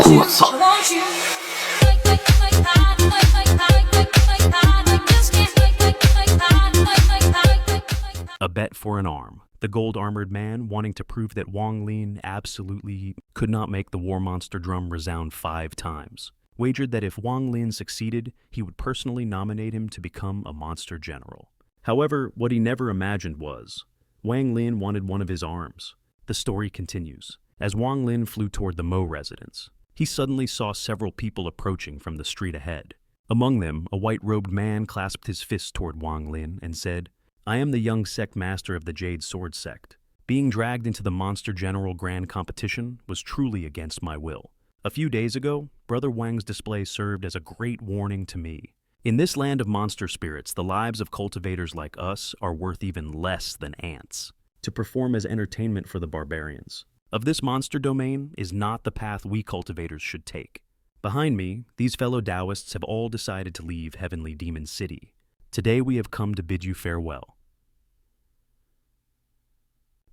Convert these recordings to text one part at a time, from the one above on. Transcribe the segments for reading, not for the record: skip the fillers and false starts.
我操！A bet for an arm. The gold-armored man, wanting to prove that Wang Lin absolutely could not make the war monster drum resound 5 times, wagered that if Wang Lin succeeded, he would personally nominate him to become a monster general. However, what he never imagined was, Wang Lin wanted one of his arms. The story continues. As Wang Lin flew toward the Mo residence, he suddenly saw several people approaching from the street ahead. Among them, a white-robed man clasped his fist toward Wang Lin and said, "I am the young sect master of the Jade Sword sect. Being dragged into the Monster General Grand Competition was truly against my will. A few days ago, Brother Wang's display served as a great warning to me. In this land of monster spirits, the lives of cultivators like us are worth even less than ants. To perform as entertainment for the barbarians of this monster domain is not the path we cultivators should take. Behind me, these fellow Taoists have all decided to leave Heavenly Demon City. Today we have come to bid you farewell."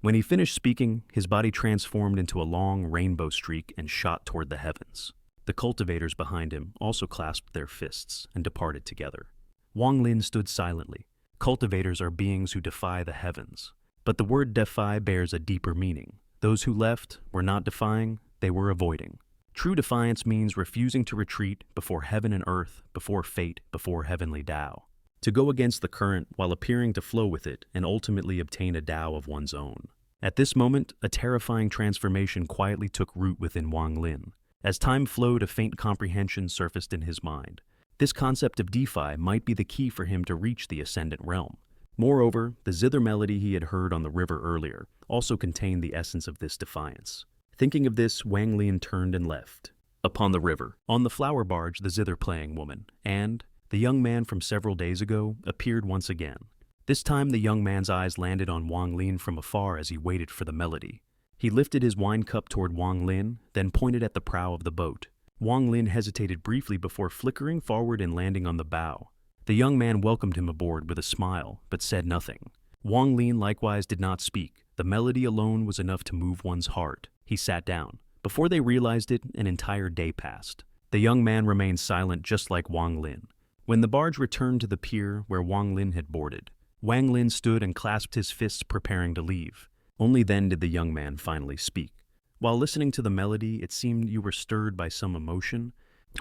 When he finished speaking, his body transformed into a long rainbow streak and shot toward the heavens. The cultivators behind him also clasped their fists and departed together. Wang Lin stood silently. Cultivators are beings who defy the heavens. But the word defy bears a deeper meaning. Those who left were not defying, they were avoiding. True defiance means refusing to retreat before heaven and earth, before fate, before heavenly Tao. To go against the current while appearing to flow with it and ultimately obtain a Tao of one's own. At this moment, a terrifying transformation quietly took root within Wang Lin. As time flowed, a faint comprehension surfaced in his mind. This concept of DeFi might be the key for him to reach the Ascendant Realm. Moreover, the Zither melody he had heard on the river earlier also contained the essence of this defiance. Thinking of this, Wang Lin turned and left. Upon the river, on the flower barge, the Zither playing woman, and the young man from several days ago appeared once again. This time the young man's eyes landed on Wang Lin from afar as he waited for the melody. He lifted his wine cup toward Wang Lin, then pointed at the prow of the boat. Wang Lin hesitated briefly before flickering forward and landing on the bow. The young man welcomed him aboard with a smile, but said nothing. Wang Lin likewise did not speak. The melody alone was enough to move one's heart. He sat down. Before they realized it, an entire day passed. The young man remained silent just like Wang Lin. When the barge returned to the pier where Wang Lin had boarded, Wang Lin stood and clasped his fists preparing to leave. Only then did the young man finally speak. "While listening to the melody, it seemed you were stirred by some emotion."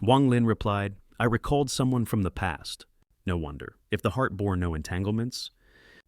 Wang Lin replied, "I recalled someone from the past." "No wonder. If the heart bore no entanglements,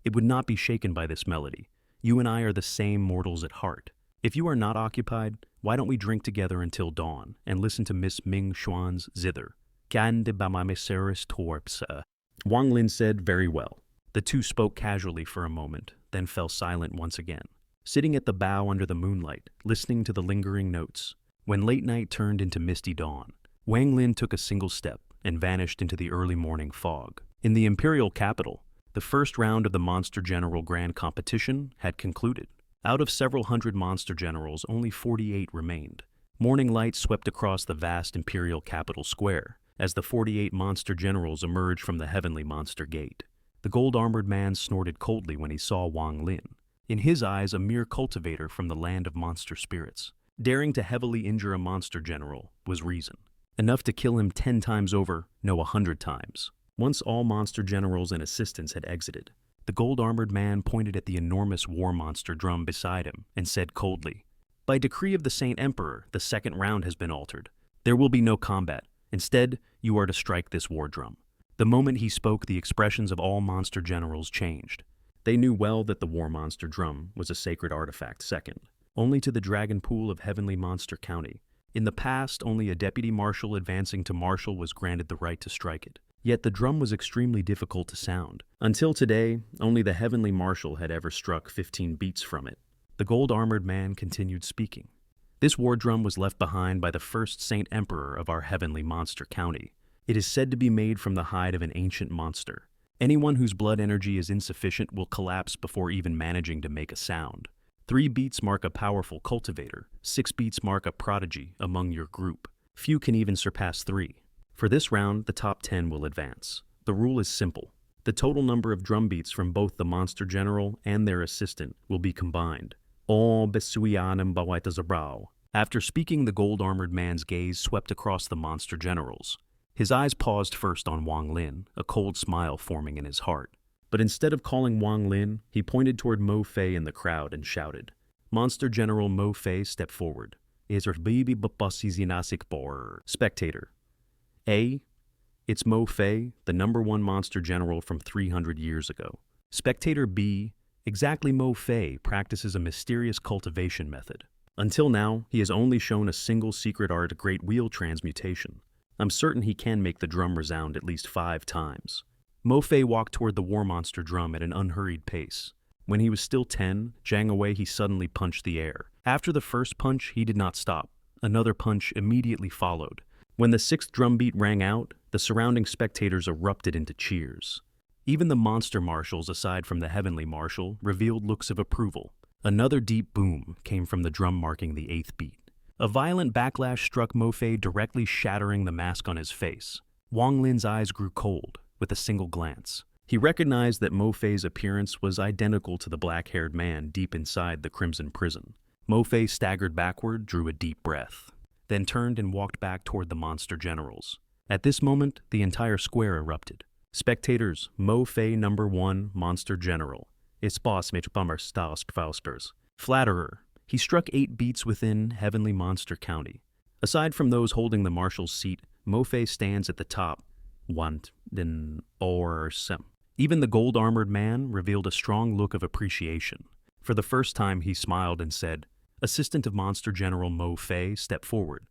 it would not be shaken by this melody. You and I are the same mortals at heart. If you are not occupied, why don't we drink together until dawn and listen to Miss Ming Xuan's Zither? Can de bamamiseris torpsa." Wang Lin said, "Very well." The two spoke casually for a moment, then fell silent once again, sitting at the bow under the moonlight, listening to the lingering notes. When late night turned into misty dawn, Wang Lin took a single step and vanished into the early morning fog. In the imperial capital, the first round of the Monster General Grand Competition had concluded. Out of several hundred monster generals, only 48 remained. Morning light swept across the vast imperial capital square as the 48 monster generals emerged from the heavenly monster gate. The gold-armored man snorted coldly when he saw Wang Lin. In his eyes, a mere cultivator from the land of monster spirits. Daring to heavily injure a monster general was reason. Enough to kill him 10 times over, no 100 times. Once all monster generals and assistants had exited, the gold-armored man pointed at the enormous war monster drum beside him and said coldly, "By decree of the Saint Emperor, the second round has been altered. There will be no combat. Instead, you are to strike this war drum." The moment he spoke, the expressions of all monster generals changed. They knew well that the war monster drum was a sacred artifact second, only to the dragon pool of Heavenly Monster County. In the past, only a deputy marshal advancing to marshal was granted the right to strike it. Yet the drum was extremely difficult to sound. Until today, only the Heavenly Marshal had ever struck 15 beats from it. The gold-armored man continued speaking. "This war drum was left behind by the first Saint Emperor of our Heavenly Monster County. It is said to be made from the hide of an ancient monster. Anyone whose blood energy is insufficient will collapse before even managing to make a sound. 3 beats mark a powerful cultivator. 6 beats mark a prodigy among your group. Few can even surpass 3. For this round, the top 10 will advance. The rule is simple. The total number of drum beats from both the monster general and their assistant will be combined. All besuianem bawaita zabrao. After speaking, the gold-armored man's gaze swept across the monster generals. His eyes paused first on Wang Lin, a cold smile forming in his heart. But instead of calling Wang Lin, he pointed toward Mo Fei in the crowd and shouted, "Monster General Mo Fei, step forward." Spectator. A. It's Mo Fei, the #1 monster general from 300 years ago. Spectator B. Exactly, Mo Fei practices a mysterious cultivation method. Until now, he has only shown a single secret art, great wheel transmutation. I'm certain he can make the drum resound at least 5 times. Mo Fei walked toward the war monster drum at an unhurried pace. When he was still 10, jang away, he suddenly punched the air. After the first punch, he did not stop. Another punch immediately followed. When the 6th drumbeat rang out, the surrounding spectators erupted into cheers. Even the monster marshals, aside from the heavenly marshal, revealed looks of approval. Another deep boom came from the drum marking the 8th beat. A violent backlash struck Mo Fei, directly shattering the mask on his face. Wang Lin's eyes grew cold with a single glance. He recognized that Mo Fei's appearance was identical to the black-haired man deep inside the Crimson Prison. Mo Fei staggered backward, drew a deep breath, then turned and walked back toward the monster generals. At this moment, the entire square erupted. Spectators, Mo Fei #1 monster general. Flatterer. He struck 8 beats within Heavenly Monster County. Aside from those holding the marshal's seat, Mo Fei stands at the top. Even the gold-armored man revealed a strong look of appreciation. For the first time, he smiled and said, "Assistant of Monster General Mo Fei, step forward."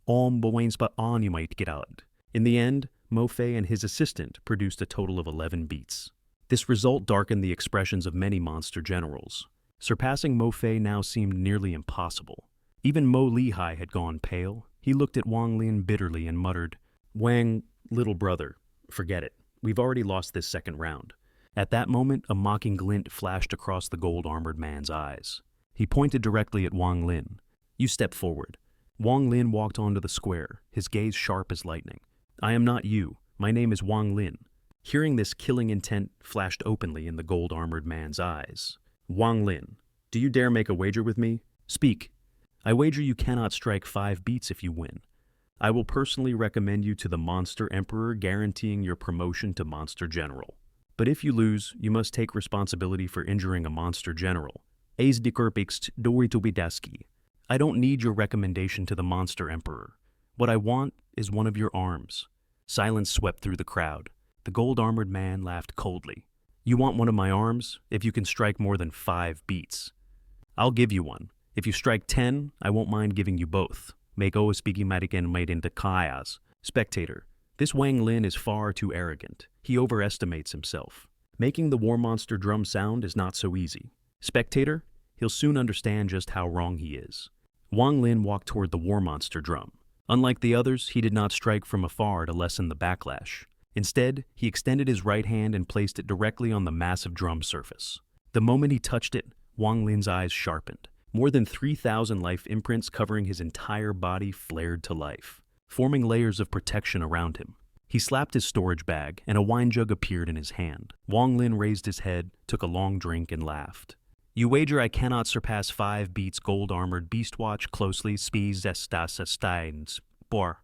In the end, Mo Fei and his assistant produced a total of 11 beats. This result darkened the expressions of many monster generals. Surpassing Mo Fei now seemed nearly impossible. Even Mo Lihai had gone pale. He looked at Wang Lin bitterly and muttered, "Wang, little brother, forget it. We've already lost this second round." At that moment, a mocking glint flashed across the gold-armored man's eyes. He pointed directly at Wang Lin. "You step forward." Wang Lin walked onto the square, his gaze sharp as lightning. "I am not you. My name is Wang Lin." Hearing this, killing intent flashed openly in the gold-armored man's eyes. "Wang Lin, do you dare make a wager with me? Speak." "I wager you cannot strike 5 beats if you win. I will personally recommend you to the Monster Emperor, guaranteeing your promotion to Monster General. But if you lose, you must take responsibility for injuring a Monster General. I don't need your recommendation to the Monster Emperor. What I want is one of your arms." Silence swept through the crowd. The gold-armored man laughed coldly. "You want one of my arms? If you can strike more than 5 beats. I'll give you one. If you strike 10, I won't mind giving you both." Spectator. This Wang Lin is far too arrogant. He overestimates himself. Making the war monster drum sound is not so easy. Spectator. He'll soon understand just how wrong he is. Wang Lin walked toward the war monster drum. Unlike the others, he did not strike from afar to lessen the backlash. Instead, he extended his right hand and placed it directly on the massive drum surface. The moment he touched it, Wang Lin's eyes sharpened. More than 3,000 life imprints covering his entire body flared to life, forming layers of protection around him. He slapped his storage bag, and a wine jug appeared in his hand. Wang Lin raised his head, took a long drink, and laughed. "You wager I cannot surpass 5 beats, gold-armored beast? Watch closely. Spies estas steins. Bor.